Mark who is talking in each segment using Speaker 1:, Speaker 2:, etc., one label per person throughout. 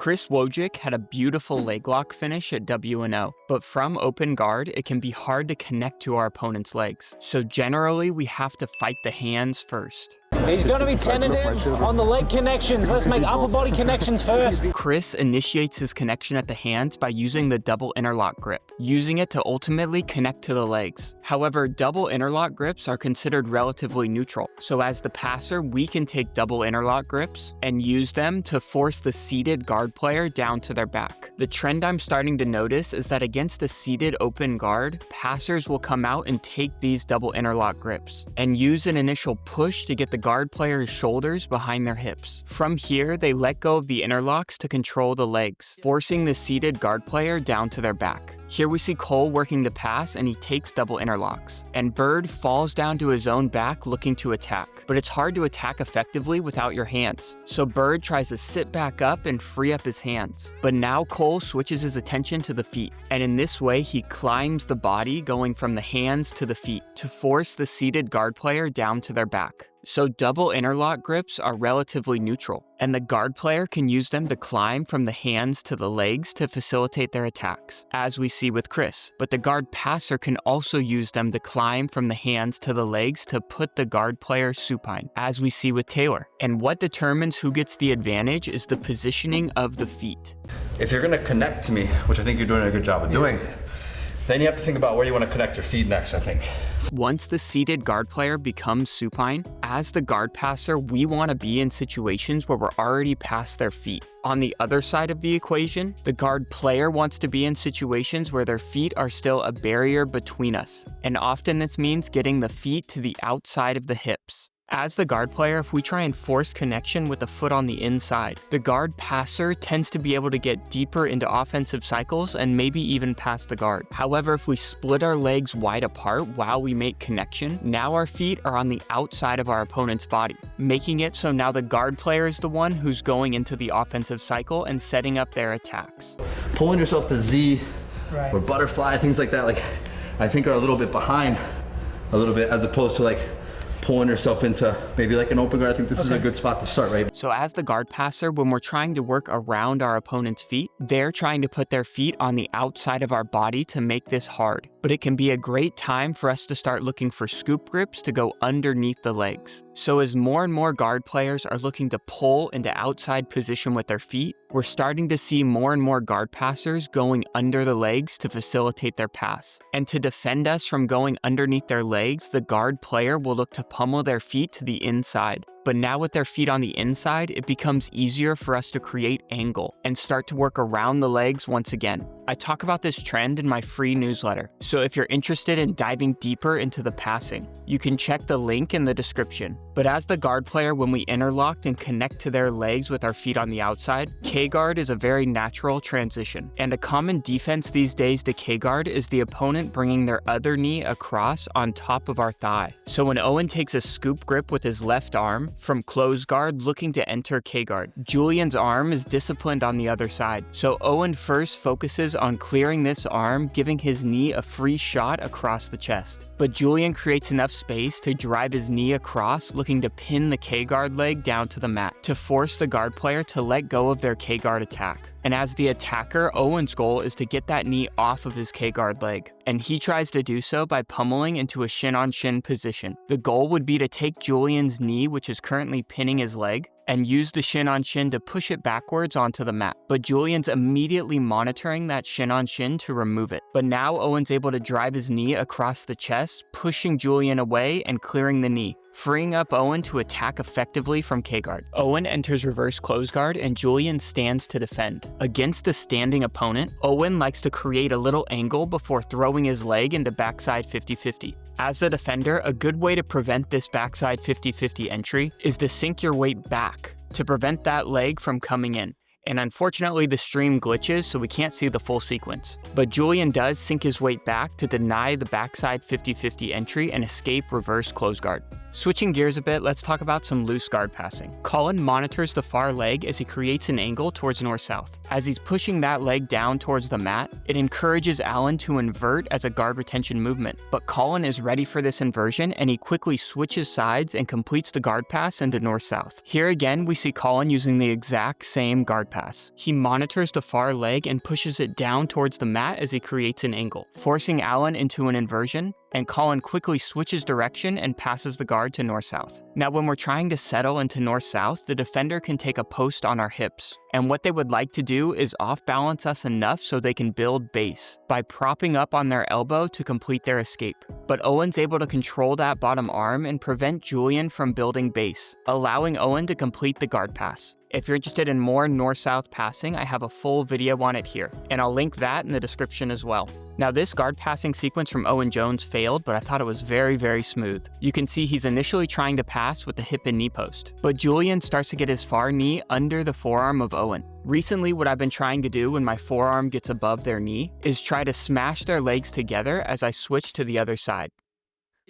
Speaker 1: Chris Wojcik had a beautiful leg lock finish at WNO, but from open guard, it can be hard to connect to our opponent's legs. So generally, we have to fight the hands first.
Speaker 2: He's going to be tentative on the leg connections. Let's make upper body connections first.
Speaker 1: Chris initiates his connection at the hands by using the double interlock grip, using it to ultimately connect to the legs. However, double interlock grips are considered relatively neutral. So as the passer, we can take double interlock grips and use them to force the seated guard player down to their back. The trend I'm starting to notice is that against a seated open guard, passers will come out and take these double interlock grips and use an initial push to get the guard player's shoulders behind their hips. From here, they let go of the interlocks to control the legs, forcing the seated guard player down to their back. Here we see Cole working the pass and he takes double interlocks. And Bird falls down to his own back looking to attack. But it's hard to attack effectively without your hands. So Bird tries to sit back up and free up his hands. But now Cole switches his attention to the feet. And in this way, he climbs the body going from the hands to the feet to force the seated guard player down to their back. So double interlock grips are relatively neutral, and the guard player can use them to climb from the hands to the legs to facilitate their attacks, as we see with Chris. But the guard passer can also use them to climb from the hands to the legs to put the guard player supine, as we see with Taylor. And what determines who gets the advantage is the positioning of the feet.
Speaker 3: If you're gonna connect to me, which I think you're doing a good job of doing, then you have to think about where you want to connect your feet next, I think.
Speaker 1: Once the seated guard player becomes supine, as the guard passer, we want to be in situations where we're already past their feet. On the other side of the equation, the guard player wants to be in situations where their feet are still a barrier between us. And often this means getting the feet to the outside of the hips. As the guard player, if we try and force connection with the foot on the inside, the guard passer tends to be able to get deeper into offensive cycles and maybe even past the guard. However, if we split our legs wide apart while we make connection, now our feet are on the outside of our opponent's body, making it so now the guard player is the one who's going into the offensive cycle and setting up their attacks.
Speaker 3: Pulling yourself to Z or butterfly, things like that, like I think are a little bit behind a little bit, as opposed to like pulling yourself into maybe like an open guard. I think this is a good spot to start, right?
Speaker 1: So as the guard passer, when we're trying to work around our opponent's feet, they're trying to put their feet on the outside of our body to make this hard. But it can be a great time for us to start looking for scoop grips to go underneath the legs. So as more and more guard players are looking to pull into outside position with their feet, we're starting to see more and more guard passers going under the legs to facilitate their pass. And to defend us from going underneath their legs, the guard player will look to pummel their feet to the inside. But now with their feet on the inside, it becomes easier for us to create angle and start to work around the legs once again. I talk about this trend in my free newsletter, so if you're interested in diving deeper into the passing, you can check the link in the description. But as the guard player, when we interlock and connect to their legs with our feet on the outside, K-guard is a very natural transition. And a common defense these days to K-guard is the opponent bringing their other knee across on top of our thigh. So when Owen takes a scoop grip with his left arm from close guard looking to enter K-guard, Julian's arm is disciplined on the other side. So Owen first focuses on clearing this arm, giving his knee a free shot across the chest. But Julian creates enough space to drive his knee across, looking to pin the K-guard leg down to the mat to force the guard player to let go of their K-guard attack. And as the attacker, Owen's goal is to get that knee off of his K-guard leg. And he tries to do so by pummeling into a shin-on-shin position. The goal would be to take Julian's knee, which is currently pinning his leg, and use the shin-on-shin to push it backwards onto the mat. But Julian's immediately monitoring that shin-on-shin to remove it. But now Owen's able to drive his knee across the chest, pushing Julian away and clearing the knee, freeing up Owen to attack effectively from K-guard. Owen enters reverse close guard and Julian stands to defend. Against a standing opponent, Owen likes to create a little angle before throwing his leg into backside 50-50. As a defender, a good way to prevent this backside 50-50 entry is to sink your weight back to prevent that leg from coming in. And unfortunately, the stream glitches, so we can't see the full sequence. But Julian does sink his weight back to deny the backside 50-50 entry and escape reverse close guard. Switching gears a bit, let's talk about some loose guard passing. Colin monitors the far leg as he creates an angle towards north-south. As he's pushing that leg down towards the mat, it encourages Alan to invert as a guard retention movement. But Colin is ready for this inversion and he quickly switches sides and completes the guard pass into north-south. Here again, we see Colin using the exact same guard pass. He monitors the far leg and pushes it down towards the mat as he creates an angle, forcing Alan into an inversion, and Colin quickly switches direction and passes the guard to north-south. Now when we're trying to settle into north-south, the defender can take a post on our hips. And what they would like to do is off-balance us enough so they can build base by propping up on their elbow to complete their escape. But Owen's able to control that bottom arm and prevent Julian from building base, allowing Owen to complete the guard pass. If you're interested in more north-south passing, I have a full video on it here, and I'll link that in the description as well. Now this guard passing sequence from Owen Jones failed, but I thought it was very, very smooth. You can see he's initially trying to pass with the hip and knee post, but Julian starts to get his far knee under the forearm of Owen. Recently, what I've been trying to do when my forearm gets above their knee is try to smash their legs together as I switch to the other side.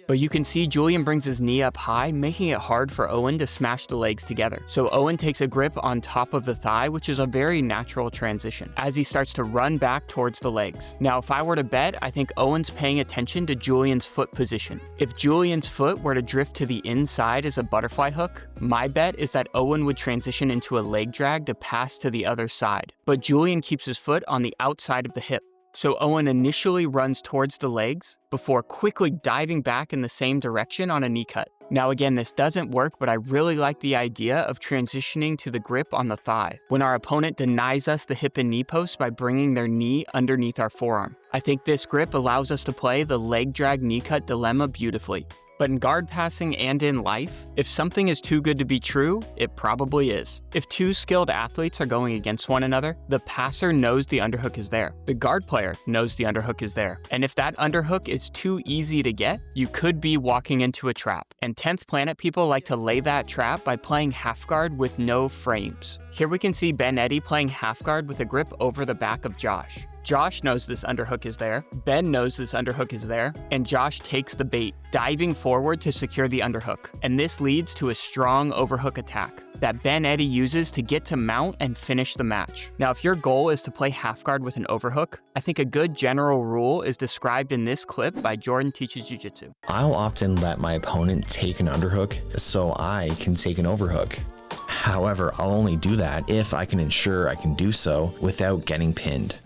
Speaker 1: But you can see Julian brings his knee up high, making it hard for Owen to smash the legs together. So Owen takes a grip on top of the thigh, which is a very natural transition, as he starts to run back towards the legs. Now, if I were to bet, I think Owen's paying attention to Julian's foot position. If Julian's foot were to drift to the inside as a butterfly hook, my bet is that Owen would transition into a leg drag to pass to the other side. But Julian keeps his foot on the outside of the hip. So Owen initially runs towards the legs before quickly diving back in the same direction on a knee cut. Now again, this doesn't work, but I really like the idea of transitioning to the grip on the thigh when our opponent denies us the hip and knee post by bringing their knee underneath our forearm. I think this grip allows us to play the leg drag knee cut dilemma beautifully. But in guard passing and in life, if something is too good to be true, it probably is. If two skilled athletes are going against one another, the passer knows the underhook is there. The guard player knows the underhook is there. And if that underhook is too easy to get, you could be walking into a trap. And 10th Planet people like to lay that trap by playing half guard with no frames. Here we can see Ben Eddy playing half guard with a grip over the back of Josh. Josh knows this underhook is there, Ben knows this underhook is there, and Josh takes the bait, diving forward to secure the underhook. And this leads to a strong overhook attack that Ben Eddy uses to get to mount and finish the match. Now, if your goal is to play half guard with an overhook, I think a good general rule is described in this clip by Jordan Teaches Jiu-Jitsu.
Speaker 4: I'll often let my opponent take an underhook so I can take an overhook. However, I'll only do that if I can ensure I can do so without getting pinned.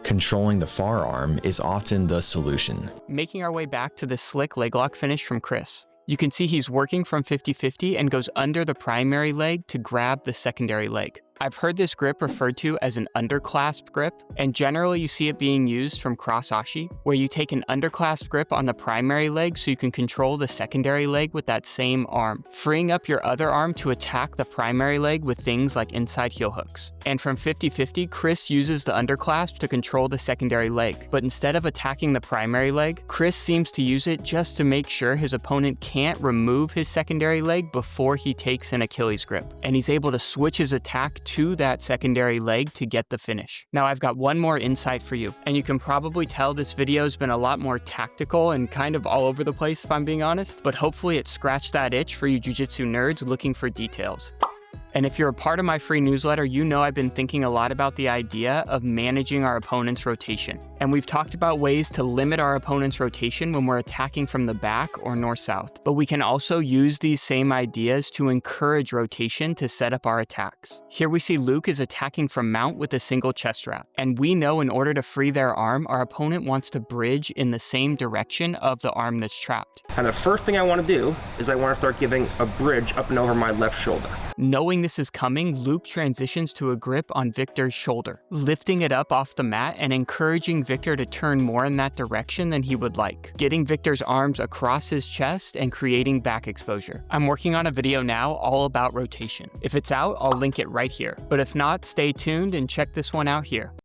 Speaker 4: Controlling the forearm is often the solution.
Speaker 1: Making our way back to the slick leg lock finish from Chris. You can see he's working from 50-50 and goes under the primary leg to grab the secondary leg. I've heard this grip referred to as an underclasp grip, and generally you see it being used from cross-ashi, where you take an underclasp grip on the primary leg so you can control the secondary leg with that same arm, freeing up your other arm to attack the primary leg with things like inside heel hooks. And from 50-50, Chris uses the underclasp to control the secondary leg, but instead of attacking the primary leg, Chris seems to use it just to make sure his opponent can't remove his secondary leg before he takes an Achilles grip, and he's able to switch his attack to that secondary leg to get the finish. Now I've got one more insight for you, and you can probably tell this video's been a lot more tactical and kind of all over the place if I'm being honest, but hopefully it scratched that itch for you jiu-jitsu nerds looking for details. And if you're a part of my free newsletter, you know I've been thinking a lot about the idea of managing our opponent's rotation. And we've talked about ways to limit our opponent's rotation when we're attacking from the back or north-south. But we can also use these same ideas to encourage rotation to set up our attacks. Here we see Luke is attacking from mount with a single chest wrap. And we know in order to free their arm, our opponent wants to bridge in the same direction of the arm that's trapped.
Speaker 5: And the first thing I want to do is I want to start giving a bridge up and over my left shoulder.
Speaker 1: Knowing this is coming, Luke transitions to a grip on Victor's shoulder, lifting it up off the mat and encouraging Victor to turn more in that direction than he would like, getting Victor's arms across his chest and creating back exposure. I'm working on a video now all about rotation. If it's out, I'll link it right here. But if not, stay tuned and check this one out here.